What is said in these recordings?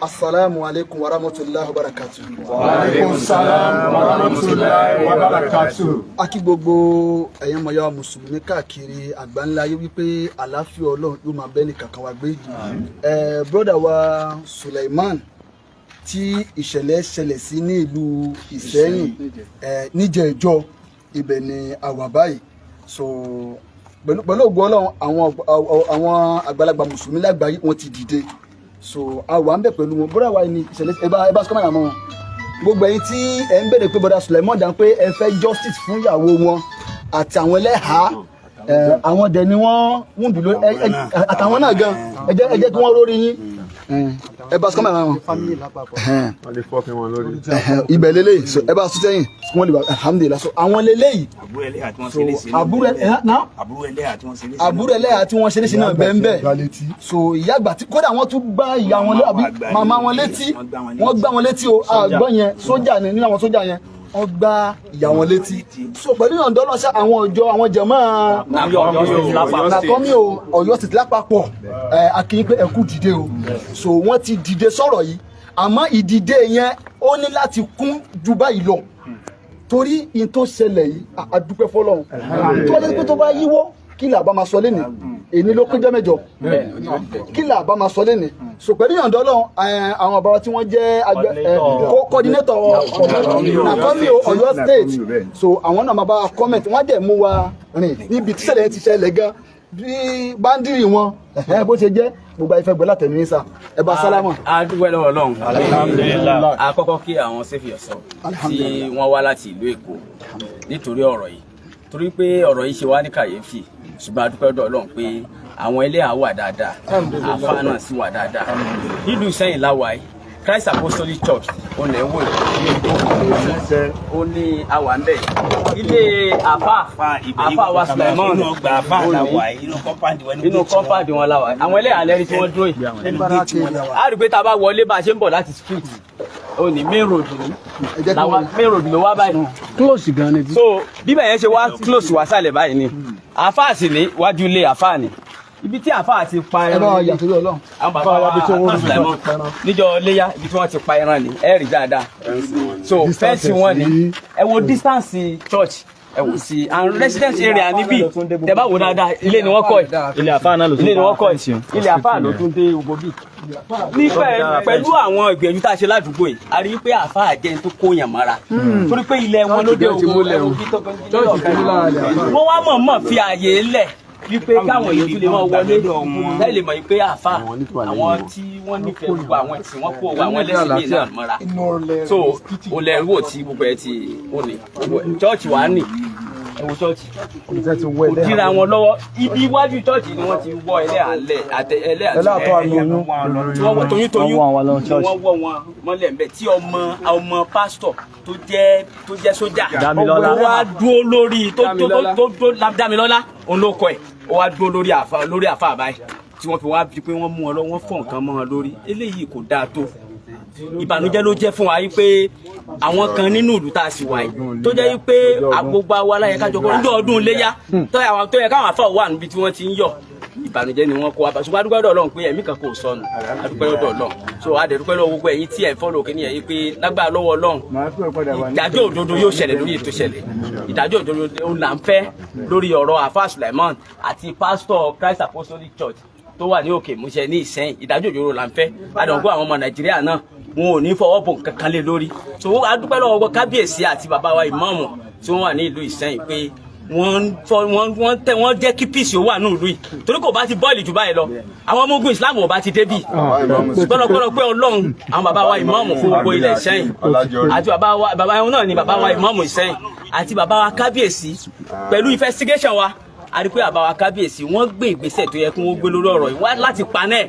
Assalamu alaikum wa rahmatullahi wa barakatuh. Wa alaikum salam wa rahmatullahi wa barakatuh. Akí gbogbo ẹ̀yin ọmọ ya Mùsùlùmí káàkiri àgbáńlá ayé wípé àlàáfíà Ọlọ́run yóò máa bẹ ní kankan wa gbé. Brother wa Suleiman tí ìṣẹ̀lẹ̀ ṣẹlẹ̀ sí ní ìlú Ìṣẹ́yìn níjẹ̀ẹ́jọ́ ibẹ̀ ni àwa báyìí. So pẹ̀lú ògo Ọlọ́run àwọn àgbàlagbà Mùsùlùmí lágbàáyé wọ́n ti dìde. So àwa ń bẹ pẹ̀lú wọn bóra wa ni ìṣẹ̀lẹ̀ ẹ bá sọ kámẹ́rà mọ́ wọn gbogbo ẹ̀yin tí ẹ ń béèrè pé bọ́dà Suleiman dàn pé ẹ fẹ́ justice fún ìyàwó wọn àti àwọn ẹlẹ́hàá àwọn dẹ̀ ni wọ́n ń dùn lórí àtàwọn náà gan ẹ jẹ́ kí wọ́n rórí yín ẹ bá sọ kámẹ́rà wọn. wọ́n lè fọ́ọ̀kì wọn lórí. ibẹ̀ lélẹ́yìí so ẹ bá sọ sẹ́yìn wọ́n lè wà alhamdulilah so àwọn lélẹ́yìí àbúrò ẹlẹ́hàá tí wọ́n ṣe léṣe náà bẹ́ẹ̀ so ìyá àgbà tí kódà wọ́n tún gbá ìyá wọn àbí màmá wọn létí wọ́n gbá wọn létí o àgbọ̀ yẹn sójà ni nínú àwọn sójà yẹn wọ́n gbá ìyá wọn létí so pẹ̀lú ìyọ̀ǹda ọlọ́ṣà àwọn ọjọ́ àwọn jẹ̀mọ́ nàkọ́mí o Ọ̀yọ́ State lápapọ̀ akínyìn pé ẹkú dìde o so wọ́n ti dìde sọ̀rọ̀ yìí àmọ́ ìdìde yẹn ó ní láti kún ju báyìí lọ torí in tó ṣẹlẹ̀ yìí àdúpẹ́ fọlọ́run tó bá jẹ́ pé tó bá yíwọ́ kí là bá máa sọ lẹ́nìí èyí ló péjọ mẹ́jọ kí là bá máa sọ lẹ́nìí so pẹ̀lú ìyọ̀ǹda Ọlọ́run àwọn bàbá tí wọ́n jẹ́ coordinator nàkọ́mí Ọ̀yọ́ State so àwọn náà máa bá comment wọ́n dẹ̀ mú wa rìn níbi tí ṣẹlẹ̀ ti ṣẹlẹ̀ gan bí báńdìrì wọn bó ṣe jẹ́ gbogbo ayé fẹ́ gbọ́ látẹ̀nu yín sá ẹ bá sálámà. a dúpẹ́ lọ́wọ́ Ọlọ́run alhamdulillah àkọ́kọ́ kí àwọn save yourself tí wọ́n wá láti ìlú Èkó nítorí ọ̀rọ̀ yìí torí pé ọ̀rọ̀ yìí ṣe wá ní kàyéfì ṣùgbọ́n a dúpẹ́ lọ́wọ́ Ọlọ́run pé àwọn ẹlẹ́hàá wà dáadáa àfáà náà sì wà dáadáa nílùú Ìṣẹ́yìn láwa yìí Christ Apostolic Church ó lè wò ó ní àwa ń bẹ̀ ilé àfáà wa Suleiman inú kọ́mpáàdì wọn láwa àwọn ẹlẹ́hàá lẹ́rí tí wọ́n dúró yìí a rí pé tá a bá wọlé bá a ṣe ń bọ̀ láti street ó ní main road ló wá báyìí close gan ni. so bíbẹ̀ yẹn ṣe wá close wá sálẹ̀ báyìí ni àfáà sì ní wájú ilé àfáà ni ibi tí àfáà ti pa ẹran bá yàtọ̀ yọ Ọlọ́run àwọn bàbá wa Suleiman níjọ́ léyà ibi tí wọ́n ti pa ẹran ni ẹ rí dáadáa so fẹ́ǹsì wọn ni ẹ wo distance church ẹ wò sí and residence area níbí tẹ́ bá wò dáadáa ilé ni wọ́n kọ́ ẹ̀ ilé àfáà náà ló tún ilé ni wọ́n kọ́ ẹ̀ ilé àfáà ló tún dé ugobi ní pẹ̀lú àwọn ìgbìyànjú tá a ṣe ládùúgbò yìí a rí i pé àfáà jẹ́ ní tó kóyàn mọ́ra torí pé ilẹ̀ wọn ló dé wọ́n wá mọ̀ọ́mọ̀ fi àyè lẹ̀ wípé káwọn èèyàn tún lè máa wọlé láì lè mọ̀ pé àfà àwọn tí wọ́n nífẹ̀ẹ́ gbogbo àwọn ẹ̀sìn wọn kó àwọn ẹlẹ́sìn míì náà mọ́ra so o lè wò tí gbogbo ẹ̀ ti ó ní chọ́ọ̀chì wà á nì ẹ wo chọ́ọ̀chì kò dira wọn lọ́wọ́ ibi iwájú chọ́ọ̀chì ni wọ́n ti wọ́ ẹlẹ́àlẹ́ toyúntoyún wọ́n wọ́ wọn mọ́lẹ̀ ńbẹ̀ tí ọmọ pásítọ̀ tó jẹ́ sójà ó wá dúró lórí tó Dámilọ́lá òun ló kọ ẹ̀ ó wá dúró lórí àfa àbáyé tí wọ́n fi wá bí pé wọ́n mú wọn lọ wọ́n fọ̀ nǹkan mọ́ wọn lórí eléyìí kò dáa tó ìbànújẹ́ ló jẹ́ fún wa yìí pé àwọn kan nínú ìlú tá a sì wà yìí tó jẹ́ yìí pé gbogbo àwa láyé kájọ kó ní ọdún iléyá tó yẹ káwọn àfa wà níbi tí wọ́n ti ń yọ̀ ìbànújẹ́ ni wọ́n kó wa ṣùgbọ́n adúpẹ́ lọ́dọ̀ Ọlọ́run pé ẹ̀mí kan kò sọnù adúpẹ́ lọ́dọ̀ Ọlọ́run so adẹ̀dúpẹ́ lọ́wọ́ gbogbo ẹ̀yin tí ẹ̀ ń fọ́lọ̀ kí ni ẹ̀yin pé lágbára lọ́wọ́ Ọlọ́run ìdájọ́ òdodo yóò ṣẹlẹ̀ lórí ètò ṣẹlẹ̀ ìdájọ́ òdodo là ń fẹ́ lórí ọ̀rọ̀ àfáà Suleiman àti pásítọ̀ Christ Apostolic Church tó wà ní Òkè Ìmúṣẹ ní Ìṣẹ́yìn ìdájọ́ òdodo là ń fẹ́ adọ̀gbọ́ àwọn ọmọ Nàìjíríà náà wọn ò ní fọwọ́ bò kankan lé lórí so adúpẹ́ lọ́wọ́ kábíyèsí àti bàbá wa ìmáàmù tí wọ́n wà ní ìlú Ìṣẹ́yìn pé wọ́n jẹ́ kí peace ó wà ní ìlú yìí torí kò bá ti bọ́ọ̀lì jù báyìí lọ àwọn ọmọ ogun Islam ò bá ti débì gbọ́dọ̀gbọ́dọ̀ pé Ọlọ́run àwọn bàbá wa ìmáàmù fún gbogbo ilẹ̀ Ìṣẹ́yìn àti bàbá wọn náà ni bàbá wa ìmáàmù Ìṣẹ́yìn àti bàbá wa kábíyèsí pẹ̀lú investigation wa a rí pé bàbá wa kábíyèsí wọ́n gbé ìgbésẹ̀ tó yẹ kí wọ́n gbé lórí ọ̀rọ̀ yìí wá láti panẹ́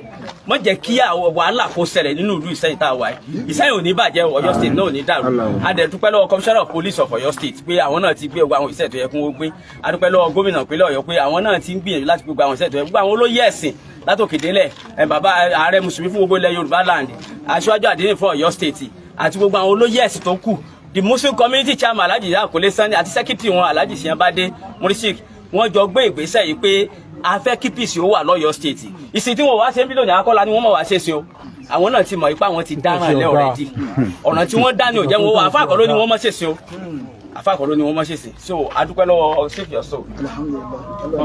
mọ́ jẹ́ kí wàhálà kó ṣẹlẹ̀ nínú ìlú Ìṣẹ́yìn tá a wà yìí Ìṣẹ́yìn ò ní bàjẹ́ Ọ̀yọ́ State náà ò ní dàrú a dẹ̀ dúpẹ́ lọ́wọ́ Commissioner of Police of Ọ̀yọ́ State pé àwọn náà ti gbé gbogbo àwọn ìṣẹ́ tó yẹ kí wọ́n gbé a dúpẹ́ lọ́wọ́ gómìnà ìpínlẹ̀ Ọ̀yọ́ pé àwọn náà ti ń gbìyànjú láti gbé gbogbo àwọn ìṣẹ́ tó yẹ gbogbo àwọn olóyè ẹ̀sìn látòkè délẹ̀ bàbá ààrẹ mùsùlùmí fún gbogbo ilẹ̀ Yorùbá land aṣáájú àdínì fún Ọ̀yọ́ State àti gbogbo àwọn olóyè ẹ̀sìn tó kù the Muslim Community Chairman Alhaji Akole Sani àti secretary wọn Alhaji Siyanbade Murisik wọ́n jọ gbé ìgbésẹ̀ yìí pé a fẹ́ kí peace ó wà lọ́yọ́ state ìsìn tí wọ́n wá ṣe ń bí lónìí akọ́lá ni wọ́n mọ̀ wá ṣe sí o àwọn náà ti mọ̀ ipá wọn ti dáràn lẹ́ ọ̀rẹ́dì ọ̀nà tí wọ́n dá ní òjẹ́ wọn àfa àkọ́ló ni wọ́n mọ̀ ṣèṣe o àfa àkọ́ló ni wọ́n mọ̀ ṣèṣe so adúpẹ́ lọ́wọ́ save your soul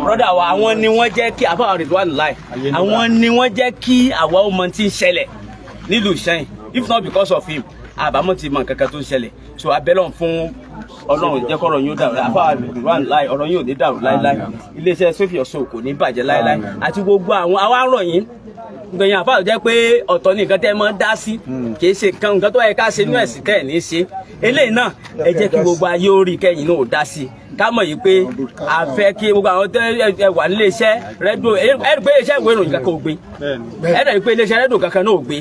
broda wa àwọn ni wọ́n jẹ́ kí àfa Ridwan láì àwọn ni wọ́n jẹ́ kí àwa ọmọ tí ń ṣẹlẹ̀ nílùú Ìṣẹ́yìn if not because of him àbámọ̀ ti mọ nǹkan kan tó ń ṣẹlẹ̀ so abẹ́lọ̀ fún Ọlọ́run jẹ́ kọ́rọ̀ yín ó dàrú àfa Ridwan láì ọ̀rọ̀ yín ò ní dàrú láíláí iléeṣẹ́ save your soul kò ní bàjẹ́ láíláí àti gbogbo àwọn àwa rọ̀ yín gbẹ̀yìn àfa jẹ́ pé ọ̀tọ̀ ní nǹkan tẹ́ mọ́ dá sí kì í ṣe nǹkan tó yẹ ká ṣe ní ẹ̀sìn tẹ́ ẹ̀ ní ṣe eléyìí náà ẹ jẹ́ kí gbogbo ayé ó rí kẹ́yìn náà ó dá sí ká mọ̀ yìí pé a fẹ́ kí gbogbo àwọn tẹ́ wà nílé iṣẹ́ rédíò ẹ̀rí pé iléeṣẹ́ ìwé ìròyìn kankan ò gbé ẹ̀rí pé iléeṣẹ́ rédíò kankan náà ò gbé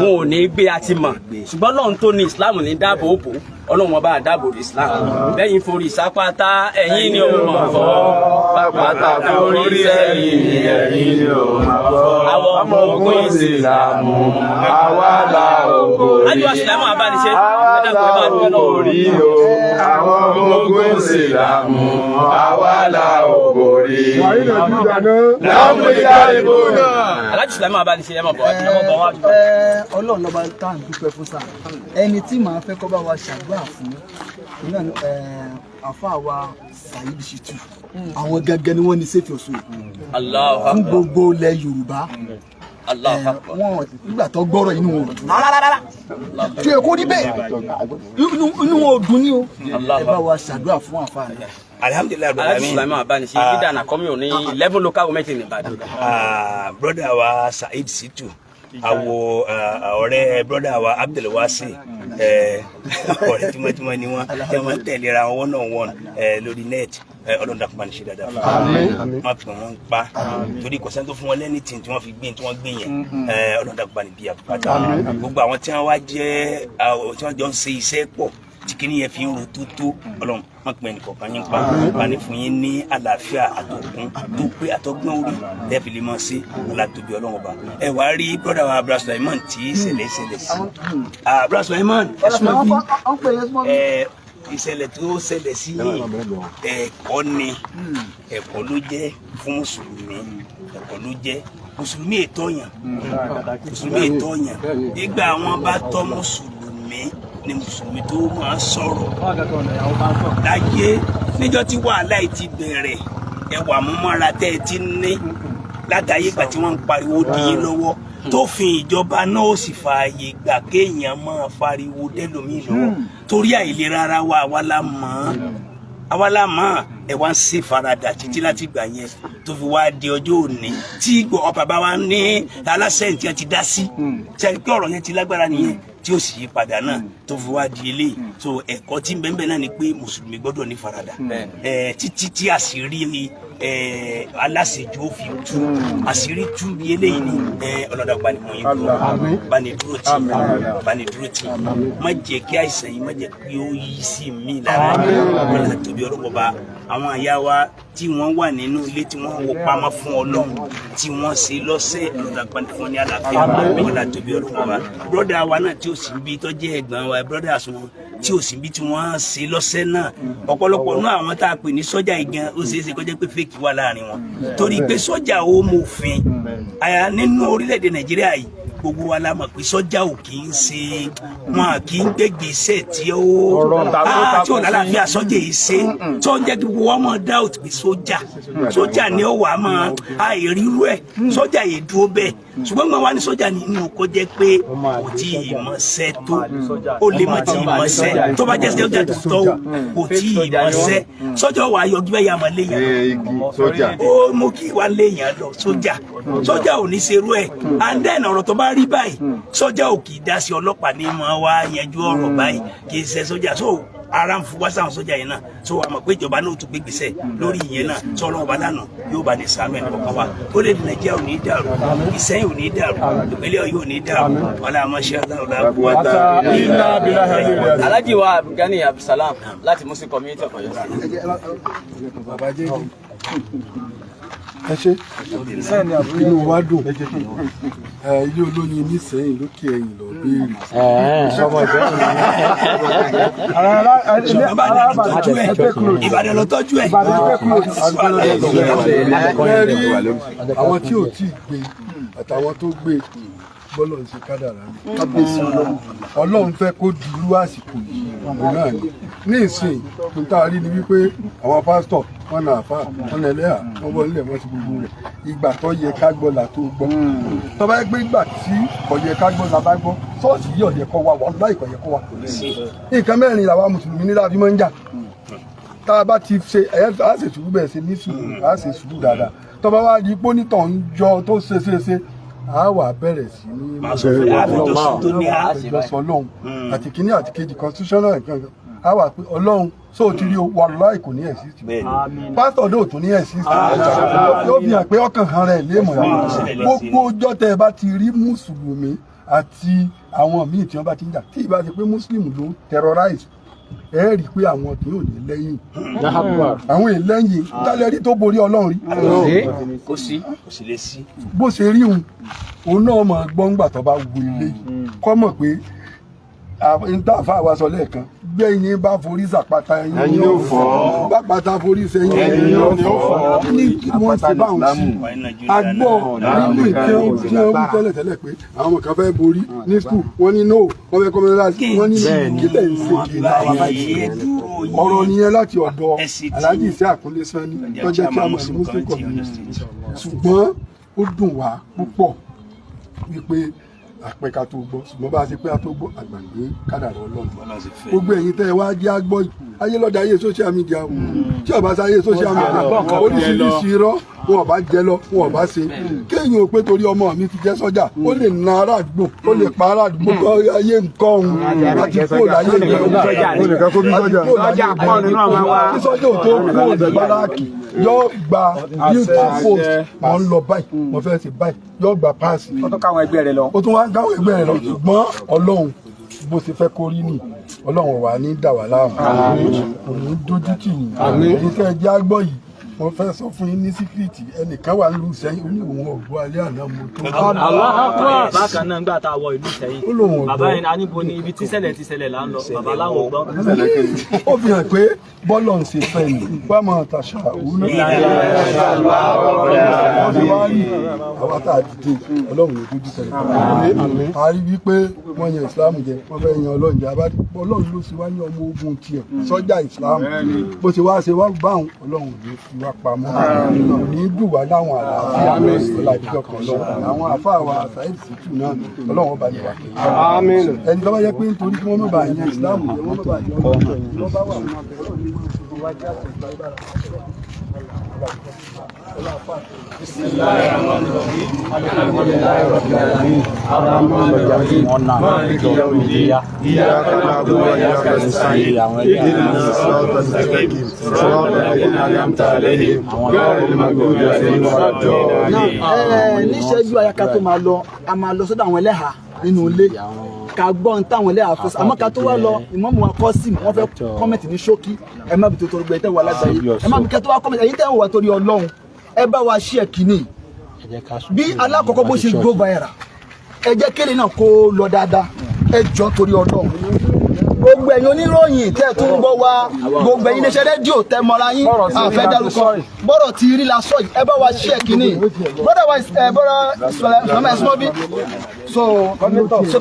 wọn ò ní gbé àti mọ̀ ṣùgbọ́n Ọlọ́run tó ní Islam ní dáàbò bò Ọlọ́run ọba àdáàbò Islam lẹ́yìn forí sápátá ẹ̀yìn ni òun mọ̀ fọ́ pápátá forí sẹ́yìn ni ẹ̀yìn ni òun mọ̀ fọ́ àwọn ọmọ ogun Ìsìlámù àwa la ògo rí Ìsìlámù abániṣe àwa ògo rí o àwọn ọmọ ogun Ìsìlámù àwa la ògo rí láàmú ìdáríbò náà. Aláàjì Ìsìlámù abániṣe ẹ mọ̀ bọ̀ wá. Ọlọ́run lọ́ba tá à ń dúpẹ́ fún sáà ẹni tí màá fẹ́ kọ́ bá wa ṣàdúrà fún àfáà wa Saheed Shittu àwọn gẹ́gẹ́ ni wọ́n ní save your soul fún gbogbo ilẹ̀ Yorùbá wọn nígbà tó gbọ́rọ̀ inú wọn tí ẹ kó rí bẹ́ẹ̀ inú wọn ò dùn ní o ẹ bá wa ṣàdúrà fún àfáà rẹ. Alhamdulillah Sulaiman Abanise leader na come ní 11 local government in Ibadan. Brother wa Saheed Shittu àwọ ọ̀rẹ́ brother wa Abdulwasi ọ̀rẹ́ tímọ́tímọ́ ni wọ́n tí wọ́n tẹ̀léra wọn one lórí net Ọlọ́run dákun bá ní ṣe dáadáa fún wọn pè wọ́n pa torí kọ̀sẹ́ tó fún wọn lẹ́ni tí wọ́n fi gbé tí wọ́n gbé yẹn Ọlọ́run dákun bá ní bí àpáta gbogbo àwọn tí wọ́n wá jẹ́ tí wọ́n jọ ń ṣe iṣẹ́ pọ̀ tí kìíní yẹn fi ń ro tó Ọlọ́run wọn pè nìkọ̀ọ̀kan yín pa bá ní fún yín ní àlàáfíà àtòkùn tó pé àtọ́gbọ́n orí lẹ́ẹ̀fì lè mọ̀ sí ọ̀làtòbí Ọlọ́run ọba ẹ wá rí brother wa Abdul Sulaiman tí ìṣẹ̀lẹ̀ sí Abdul Sulaiman ìṣẹ̀lẹ̀ tó ṣẹlẹ̀ sí yìí ẹ̀kọ́ ni ẹ̀kọ́ ló jẹ́ fún mùsùlùmí ẹ̀kọ́ ló jẹ́ mùsùlùmí ètò yàn nígbà wọn bá tọ́ mùsùlùmí ni mùsùlùmí tó máa sọ̀rọ̀ láyé níjọ́ tí wàhálà yìí ti bẹ̀rẹ̀ ẹwà múmọ́ra tẹ́ ẹ ti ní látàyè ìgbà tí wọ́n ń pariwo dín lọ́wọ́ tófin ìjọba náà ó sì fààyè gbà kéèyàn máa fariwo dẹ́lòmíì lọ́wọ́ torí àìlera ara wa àwa la mọ̀ ẹ wá ń ṣe faradà títí láti gbà yẹn tó fi wá di ọjọ́ òní tí bàbá wa ní aláṣẹ tí wọ́n ti dá sí ṣe pé ọ̀rọ̀ yẹn ti lágbára nìyẹn tí ó sì yí padà náà tó fi wá di eléyìí so ẹ̀kọ́ tí bẹ́ẹ̀ náà ni pé mùsùlùmí gbọ́dọ̀ ní faradà títí tí àṣírí aláṣejù ó fi tú àṣírí tú bí eléyìí ni ọlọ́dà bá ní mọ̀ yín kúrò bá ní dúró tì má jẹ́ kí àìsàn yìí má jẹ́ kí ó yí sí mi lára ọlọ́dà tóbi ọlọ́wọ́ àwọn àyà wa tí wọ́n wà nínú ilé tí wọ́n wọ pamọ́ fún Ọlọ́run tí wọ́n ṣe lọ́sẹ̀ ọlọ́dà bá ní fún ní àlàáfíà ọlọ́dà tóbi ọlọ́wọ́ brọ́dà wa náà tí ó sì ń bí tọ́jú ẹ̀gbọ́n wa brọ́dà sùn tí ó sì ń bí tí wọ́n ṣe lọ́sẹ̀ náà ọ̀pọ̀lọpọ̀ náà àwọn tá a pè ní sọ́jà ìgan ó ṣeé ṣe kọjá pé fèkì wà láàrin wọn torí pé sọ́jà ó mọ̀fin àyà nínú orílẹ̀-èdè Nàìjíríà yìí gbogbo wa la mọ̀ pé sọ́jà ò kì í ṣe wọn kì í gbégbèsè tí ó lálàáfíà sọ́jà yìí ṣe tó ń jẹ́ kí gbogbo wa mọ̀ doubt pé sọ́jà ni ó wà á mọ̀ àìrírú ẹ̀ sọ́jà yìí dúró bẹ́ẹ̀ ṣùgbọ́n gbọ́n wa ní sọ́jà nínú kó jẹ́ pé kò tí ì mọ̀ṣẹ́ tó ó lè má tí ì mọ̀ṣẹ́ tó bá jẹ́ sọ́jà tó tọ́ kò tí ì mọ̀ṣẹ́ sọ́jà wà á yọ gbé ya mọ̀ léyìn ó mú kí wà léyìn lọ sọ́jà ò ní ṣerú ẹ̀ and then ọ̀rọ̀ tó bá rí báyìí sọ́jà ò kì í dá sí ọlọ́pàá ní mọ́ wá yanjú ọ̀rọ̀ báyìí kì í ṣe sọ́jà so ara ń fún wá sáwọn sọ́jà yẹn náà so àmọ́ pé ìjọba náà tún gbé gbèsè lórí ìyẹn náà tí Ọlọ́run bá lánàá yóò bá ní sàánú ẹ̀ lọ́kàn wa ó lè ní Nàìjíríà ò ní dàrú Ìṣẹ́yìn ò ní dàrú ìpínlẹ̀ Ọ̀yọ́ ò ní dàrú wàlá àmọ́ṣẹ́ aláwọ̀dá. Alhaji wa Gani Abdulsalam láti Muslim community of Ọ̀yọ́. ẹ ṣe inú wa dùn ilé olóyin nísẹ̀yìn lókè ẹ̀yìn lọ béèrè sọmọ Ìbàdàn lọ tọ́jú ẹ̀ rí àwọn tí ò tí ì gbé àtàwọn tó gbé bọ́lọ̀ ń ṣe kádàrá ni ọlọ́run fẹ́ kó dúró àsìkò yìí náà ni ní ìsìn tó tá a rí ni wípé àwọn pásítọ̀ wọn nà àfà wọn nà ẹlẹ́hà wọn wọ nílẹ̀ wọn ti gbogbo rẹ̀ ìgbà tó yẹ ká gbọ́ là tó gbọ́ tó bá gbé ìgbà tí kò yẹ ká gbọ́ là bá gbọ́ ṣọ́ọ̀ṣì yìí ọ̀yẹ́ kọ́ wa wọ́n láì kò yẹ kọ́ wa nǹkan mẹ́rin làwa mùsùlùmí nílá fi máa ń jà tá a bá ti ṣe ẹ̀yẹ́ á ṣe sùúrù bẹ́ẹ̀ ṣe ní sùúrù á ṣe sùúrù dáadáa tó bá wá di pọ́nítọ̀ ń jọ tó ṣe a wà bẹ̀rẹ̀ sí ní àfẹjọsọ ọlọ́run àti kínní àti kejì constitutional nǹkan a wà pé ọlọ́run sóò ti rí wàláì kò ní exist pásítọ̀ náà tó ní exist yóò fi hàn pé ọkàn kan rẹ̀ léèmọ̀ gbogbo ọjọ́ tẹ́ ẹ bá ti rí mùsùlùmí àti àwọn míì tí wọ́n bá ti ń jà tí ì bá ti pé muslim ló terrorize ẹ rí i pé àwọn kì yóò ní lẹ́yìn àwọn ìlẹ́yìn tálẹ́rí tó borí ọlọ́run rí kò sí lè sí. bó ṣe rí òun náà mọ̀ gbọ́ngbà tó bá wo ilé yìí kọ́ mọ̀ pé ìtàfà wa sọ lẹ́ẹ̀kan gbẹ̀yìn bá forí sàpàtà ẹ̀yìn yóò fọ́ bá pàtà forí sẹ́yìn ẹ̀yìn yóò fọ́ ní wọ́n ti bá òun sí agbọ́ nínú ìtí wọ́n tẹ́lẹ̀ pé àwọn kan fẹ́ borí ní skul wọ́n ní no wọ́n fẹ́ kọ́mẹ́rẹ́láṣí wọ́n ní kílẹ̀ ń ṣe ọ̀rọ̀ nìyẹn láti ọ̀dọ̀ Alhaji Isiaq Akunle Sanni tó jẹ́ kí a mọ̀ ní muslim community ṣùgbọ́n ó dùn wá púpọ̀ wípé àpẹka tó gbọ́ ṣùgbọ́n bá a ṣe pé a tó gbọ́ àgbàgbé kádàrá Ọlọ́run gbogbo ẹ̀yin tẹ́ ẹ wá jẹ́ àgbọ́ yìí ayé lọ́dọ̀ ayé social media o tí ọba ṣe ayé social media oríṣiríṣi irọ́ wọn ọba jẹ lọ wọn ọba ṣe kéèyàn ò pé torí ọmọ mi ti jẹ́ sọ́jà ó lè na ará àdúgbò ó lè pa ará àdúgbò ayé nǹkan ọ̀hún àti kúrò láyé ìgbà sọ́jà ò tó kúrò ní báràkì yóò gba beauty post mọ̀ ń lọ báyìí mo fẹ́ ṣe báyìí yóò gba páàsì ó tún káwọn ẹgbẹ́ rẹ lọ ṣùgbọ́n Ọlọ́run bó ṣe fẹ́ kó rí ni Ọlọ́run wà ní dà wá láàmú kò ní dójú tì yín èyí tẹ́ ẹ jẹ́ àgbọ̀ yìí wọ́n fẹ́ sọ fún yín ní síkírìtì ẹnìkan wà nílùú Ìṣẹ́yìn ó ní òun ọ̀gbọ́ alẹ́ àná mo tó. bákan náà nígbà tá a wọ ìlú Ìṣẹ́yìn bàbá yẹn aníbo ni ibi tí ṣẹlẹ̀ ti ṣẹlẹ̀ là ń lọ bàbá láwọn gbọ́. ó fi hàn pé bọ́lọ̀ ń ṣe fẹ́ ni wọ́n máa tàṣà òun náà. wọ́n fi wá rí àwọn tá a dìde Ọlọ́run ló dójú tẹ̀lé. a rí wípé wọ́n yan Islam jẹ wọ́n fẹ́ yan Ọlọ́run jẹ Ọlọ́run ló sì wá ní ọmọ ogun tiẹ̀ sọ́jà Islam bó ṣe wá ṣe wá báwọn Ọlọ́run ló fi wá pamọ́ ní dùn wá láwọn àlàáfíà ọ̀làdíjọ́ kan lọ àwọn àfáà wa Saheed Shittu náà Ọlọ́run ọba yẹn wà kéèyàn ẹni tó bá yẹ pé nítorí kí wọ́n má bàa yan Islam yẹn wọ́n má bàa yan Ọlọ́run wọ́n bá wà nínú àbẹ̀rẹ̀ ní gbogbo wájú àti ìgbà ìbára Bismillahirrahmanirrahim. Alhamdulillahi rabbil alamin. Arrahmanir rahim. Maliki yawmiddin. Iyyaka na'budu wa iyyaka nasta'in. Ihdinas siratal mustaqim. Siratal ladzina an'amta alaihim. Ghayril maghdubi alaihim waladdallin. Níṣẹ́jú àyàká tó máa lọ a máa lọ sọ́dọ̀ àwọn ẹlẹ́hà nínú ilé ká gbọ́ ń táwọn ẹlẹ́hà fún àmọ́ ká tó wá lọ ìmọ̀mù wa kọ́ sí wọ́n fẹ́ kọ́mẹ̀tì ní ṣókí ẹ má bi tó torí gbẹ tẹ́ wà lágbàáyé ẹ má bi kẹ́ tó wá kọ́mẹ̀tì ẹ̀yin tẹ́ ń wà torí Ọlọ́run ẹ bá wa ṣí ẹ̀ kìíní bí alákọ̀ọ́kọ́ bó ṣe go viral ẹ jẹ́ kéde náà kó lọ dáadáa ẹ jọ torí Ọlọ́run gbogbo ẹ̀yin oníròyìn tẹ́ tó ń gbọ́ wa gbogbo ẹ̀yin iléeṣẹ́ rédíò tẹ́ mọ́ra yín àfẹ́ dárúkọ bọ́rọ̀ ti rí lásọ yìí ẹ bá wa ṣí ẹ̀ kìíní bọ́dọ̀ wa ìsọ̀lá ẹ̀sùn bí so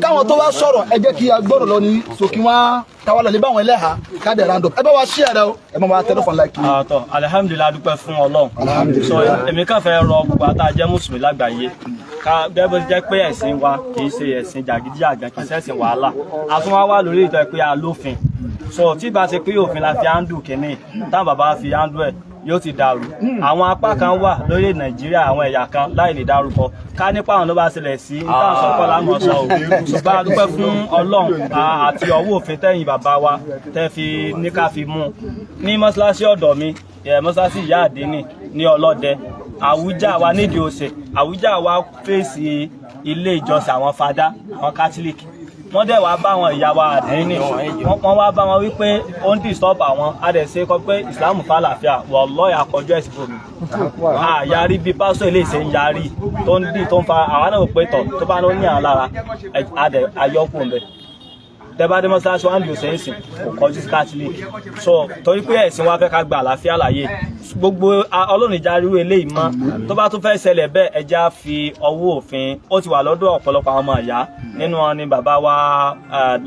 káwọn tó wá sọ̀rọ̀ ẹ jẹ́ kí a gbọ́dọ̀ lọ ní so kí wọ́n káwọn lọ lè bá àwọn ẹlẹ́hà káàdì rando ẹ bá wa ṣí ẹ̀rọ ẹ máa wá tẹ́lifọ̀n láìkí. àtọ̀ alihamudulilayi adúpẹ́ fún Ọlọ́run so èmi kàn fẹ́ rọ gbogbo àtà jẹ́ mùsùlùmí lágbàáyé ká gẹ́gẹ́ bó ti jẹ́ pé ẹ̀sìn wa kì í ṣe ẹ̀sìn jàgídíjàgan kì í ṣẹ̀sìn wàhálà àtún wá wà lórí ìtọ́ pé a lófin so tí bá ṣe pé òfin la fi handle kínní táwọn bàbá fi handle ẹ̀ yóò ti dàrú àwọn apá kan wà lórí Nàìjíríà àwọn ẹ̀yà kan láì lè dárúkọ ká nípa àwọn ló bá ṣẹlẹ̀ sí níta sọpọ lámọ sọ ò ṣùgbọ́n a dúpẹ́ fún Ọlọ́run àti ọwọ́ òfin tẹ̀yìn bàbá wa tẹ́ fi ní ká fi mú ní mọ́ṣáláṣí ọ̀dọ̀ mi mọ́ṣáláṣí ìyá àdínì ní Ọlọ́dẹ Àwùjá wa nídìí Òsè Àwùjá wa fèsì ilé ìjọsìn àwọn fada àwọn Catholic wọ́n dẹ̀ wá bá àwọn ìyá wa àdínì wọ́n wá bá wọn wípé ó ń disturb àwọn adẹ̀sẹ̀ kọ́ pé ìsìláàmù fàlàáfíà wallahi àkọjọ́ ẹ̀sìn fún mi àyàrí bíi pásítọ̀ ilé ìṣe ń yarí tó ń dì tó ń fa àwọn náà pé tọ̀ tó bá ní àwọn lára adẹ̀ ayọ́kùn bẹ́ẹ̀ tẹ́bá dé mọ́ṣáláṣí wa ń lò sẹ́yìn kò kọjú sí catholic so torí pé ẹ̀sìn wa fẹ́ ká gba àlàáfíà láàyè gbogbo ọlọ́run ìjà ríru eléyìí mọ́ tó bá tún fẹ́ ṣẹlẹ̀ bẹ́ẹ̀ ẹja fi ọwọ́ òfin ó ti wà lọ́dọ̀ ọ̀pọ̀lọpọ̀ àwọn ọmọ ìyá nínú wọn ni bàbá wa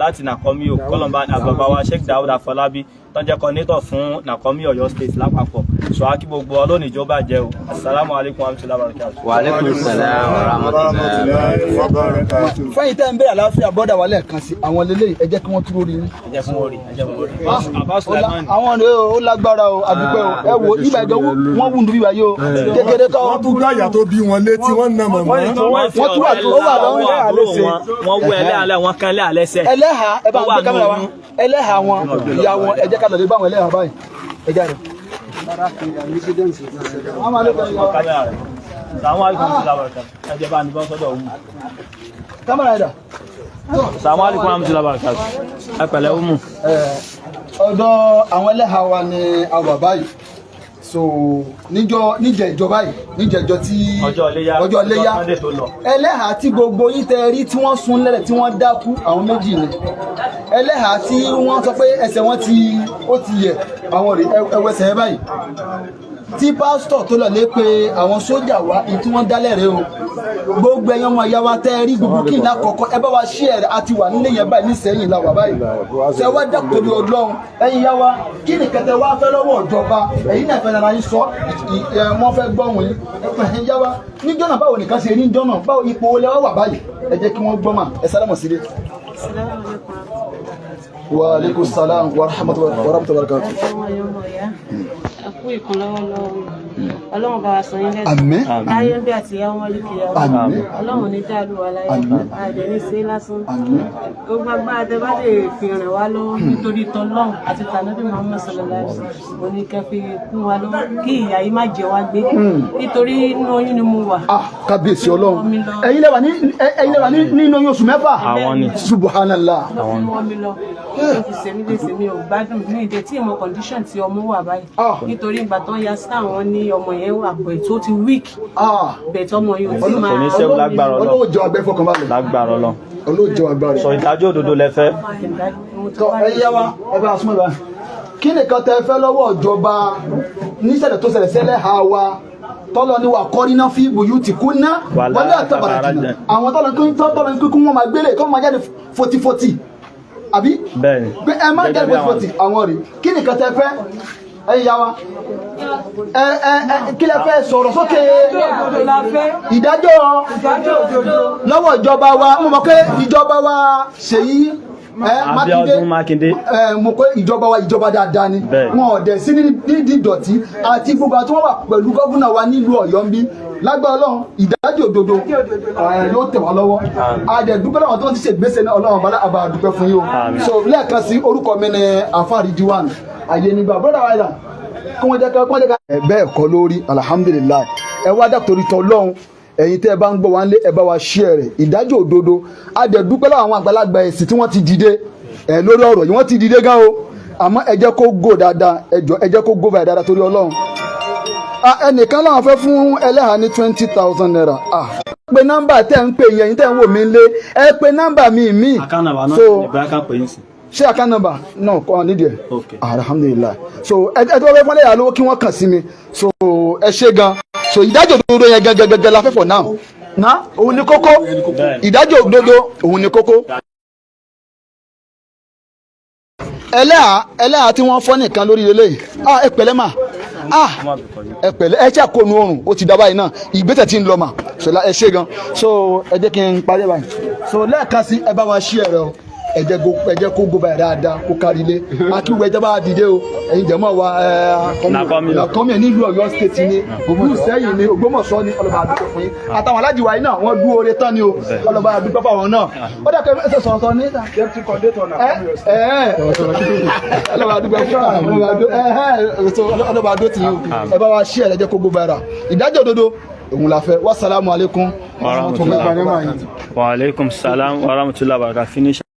láti nàkọ́mí o kọ́lọ́mbà bàbá wa Sheikh Daud Afọlábí tó jẹ́ kọ́nítọ̀ fún nàkọ́mí Ọ̀yọ́ state lápapọ̀ sọ á kí gbogbo ọlọ́run ìjọba jẹ́ o assalamu alaikum wa rahmatullahi wa barakatuh. Wa alaikum salam wa rahmatullahi wa barakatuh. fẹ́yìn tẹ́ ń bẹ̀rẹ̀ àlàáfíà bọ́dà wà lẹ́ẹ̀kan sí àwọn lélẹ́yìn ẹ jẹ́ kí wọ́n túró rí ní. ẹ jẹ́ fún orí ẹ jẹ́ fún orí. àwọn ọ̀rẹ́ ó lágbára o àdúpẹ́ o ẹ wo ibà ìjọ wọ́n wùndú bíbá yìí o kékeré kọ́. wọ́n tún gbáyà tó bí wọn létí wọ́n nà mọ̀mọ́. wọ́n tún wà tó wà lọ́wọ́ wọ́n wọ ẹlẹ́hàlẹ́ wọn kan lẹ́hàlẹ́sẹ̀. ẹlẹ́hà ẹ bá ń gbé kámẹ́rà wa ẹlẹ́hà wọn ìyá wọn ẹ jẹ́ ká lọ́ọ́ bá wọn ẹlẹ́hà báyìí ẹ jáde. kámẹ́rà ẹ̀dà. Assalamu alaikum warahmatullahi wabarakatuh. Ẹ pẹ̀lẹ́ Umu. Ọ̀dọ̀ àwọn ẹlẹ́hà wa ni a wà báyìí so níjẹ̀jọ báyìí níjẹ̀jọ tí ọjọ́ iléyá ẹlẹ́hà tí gbogbo yín tẹ rí tí wọ́n sún lẹ́lẹ̀ tí wọ́n dákú àwọn méjì ni ẹlẹ́hà tí wọ́n sọ pé ẹsẹ̀ wọn ó ti yẹ̀ àwọn ẹwẹsẹ̀ ẹ báyìí tí pásítọ̀ tó lọ lé pé àwọn sójà wá ní tí wọ́n dálẹ̀ rẹ o gbogbo ẹ̀yàn ọmọ ìyá wa tẹ́ rí gbogbo kí n lákọ̀ọ́kọ́ ẹ bá wa ṣí ẹ̀ àti wà nílé yẹn báyìí nísẹ̀yìn la wà báyìí ṣe wá dàpọ̀ torí Ọlọ́run ẹ̀yin yá wa kí ni kẹtẹ wá fẹ́ lọ́wọ́ ìjọba ẹ̀yin náà fẹ́ nara yín sọ wọ́n fẹ́ gbọ́ wọn ẹ̀yin yá wa níjọ́ náà báwo nìkan ṣe rí níjọ́ náà báwo ipò olè wà báyìí ẹ jẹ́ kí wọ́n gbọ́ mà ẹ sálámọ̀ sílé. Wa alaikum salam wa rahmatullahi wa barakatuh. Àkú ìkan lọ́wọ́lọ́wọ́ Ọlọ́run bá wa sọ yín lẹ́sìn. Àmín. Láyé bí àti ìyá wọn lùkì ìyá wọn. Àmín. Ọlọ́run ní dáàlú wa láyé. Àdẹ̀ ní ṣe lásán. Gbogbo agbára tẹ bá lè fi ràn wá lọ́wọ́ nítorí tọ́lọ́run àti tànàbí Muhammad sallallahu alaihi wasallam. Mo ní kẹ́ fi kún wa lọ́wọ́ kí ìyá yìí má jẹ wá gbé. Nítorí inú oyún ni mo wà. Kábíyèsí Ọlọ́run. Ẹ̀yin lẹ wà nínú oyún oṣù mẹ́fà. Àwọn ni. Subhanallah. Lọ́wọ́ wọ́n mi lọ. Ó fi ṣèmi lè ṣèmi ò gbádùn ní ìdẹ tí ìmọ̀ condition tí ọmọ wà báyìí. Nítorí ìgbà tó ń ya sí àwọn ní ọmọ yẹn wà pẹ̀ tó ti weak. Bẹ̀tẹ̀ ọmọ yóò ti máa. Kò ní sẹ́wọ́ lágbára Ọlọ́run. Olóòjọ agbẹ́fọ́kànbalẹ̀. Lágbára Ọlọ́run. Olóòjọ agbára. Sọ ìdájọ́ òdodo lẹ fẹ́. Ẹyẹ wa ẹ bá súnmọ́ ibà. Kí nìkan tẹ fẹ́ lọ́wọ́ ìjọba níṣẹ̀lẹ̀ tó ṣẹlẹ̀ sẹ́lẹ̀ ha wa tọ́lọ ni wà kọ́rí náà fi ìbòyú ti kú ná wọlé àtàbàrà jìnnà àwọn tọ́lọ ní kíkún wọn máa gbélé kọ́ máa jáde 40-40 àbí bẹ́ẹ̀ni pé ẹ má jáde 40-40 àwọn rè kí nìkan tẹ fẹ́ ẹ̀yin yá wa kí lẹ fẹ́ sọ̀rọ̀ sókè ìdájọ́ lọ́wọ́ ìjọba wa mo mọ̀ pé ìjọba wa Ṣèyí Abíọ́dún Mákindé mo pé ìjọba wa ìjọba dáadáa ni wọn ò dẹ̀ sí nídìí ìdọ̀tí àti gbogbo àti wọn wà pẹ̀lú gọ́fúnà wa nílùú Ọ̀yọ́ ń bí lágbára Ọlọ́run ìdájọ́ òdodo yóò tẹ̀ wá lọ́wọ́ àdẹ̀dúpẹ́ lọ́wọ́ tó ti ṣègbésẹ̀ náà Ọlọ́run bá àbá àdúpẹ́ fún yín o so lẹ́ẹ̀kan sí orúkọ mi ni Afárí Diwan àyè nígbà brother wáyà kí wọ́n jẹ́ ká. bẹ́ẹ̀ kọ́ lórí alhamdulilayi ẹ wá dàtòrí tọ́ lọ́hùn ẹ̀yin tẹ́ ẹ bá ń gbọ́ wá ń lé ẹ bá wa share rẹ̀ ìdájọ́ òdodo àdẹ̀dúpẹ́ lọ́wọ́ àwọn àgbàlagbà ẹ̀sìn tí wọ́n ti dìde lórí ọ̀rọ̀ yìí wọ́n ti dìde gan o àmọ́ ẹ jẹ́ kó go dáadáa ẹ jẹ́ kó go báyìí dáadáa torí Ọlọ́run ẹnìkan láwọn fẹ́ fún ẹlẹ́hàá ní 20,000 naira pé nọ́mbà tẹ́ ń pè yẹn tẹ́ ń wò mí lé ẹ pé nọ́mbà mi so ṣé àká nọ́mbà náà kọ́ nídìí ẹ̀ alhamdulilayi so ẹ tó fẹ́ fún ẹlẹ́hàá lówó kí wọ́n kàn sí mi so ẹ ṣe gan so ìdájọ́ òdodo yẹn gẹ́gẹ́ la fẹ́ for now na òun ni kókó ìdájọ́ òdodo òun ni kókó. ẹlẹ́hàá tí wọ́n fọ́ nìkan lórí eléyìí ẹ pẹ̀lẹ́ mà ẹ pẹ̀lẹ́ ẹ ṣe àkóónú oorun ó ti dá báyìí náà ìgbésẹ̀ tí ń lọ mà ṣọlá ẹ ṣe gan so ẹ jẹ́ kí n parí báyìí so lẹ́ẹ̀kan sí ẹ bá wa ṣí ẹ̀rọ ẹ jẹ́ kó gbó báyìí dáadáa kó kárí ilé akíwẹ̀ ẹ bá dìde o ẹ̀yin jẹ̀mọ́ wa nàkọ́mì nílùú Ọ̀yọ́ state ni òwúrú sẹ́yìn ni Ògbómọ̀ṣọ́ ni ọlọ́ba àdúgbò fún yín àtàwọn alájìwá yìí náà wọ́n dúró oore tán ni o ọlọ́ba àdúgbò fáwọn náà ó dà kẹ́ ẹ sọ̀rọ̀ ní ọlọ́ba àdúgbò ọlọ́ba àdúgbò tì yín ẹ bá wa ṣí ẹ jẹ́ kó gbó báyìí ìdájọ́ òdodo òun la fẹ́ wassalamu alaikum wa alaikum salam wa rahmatullahi wa barakatuh.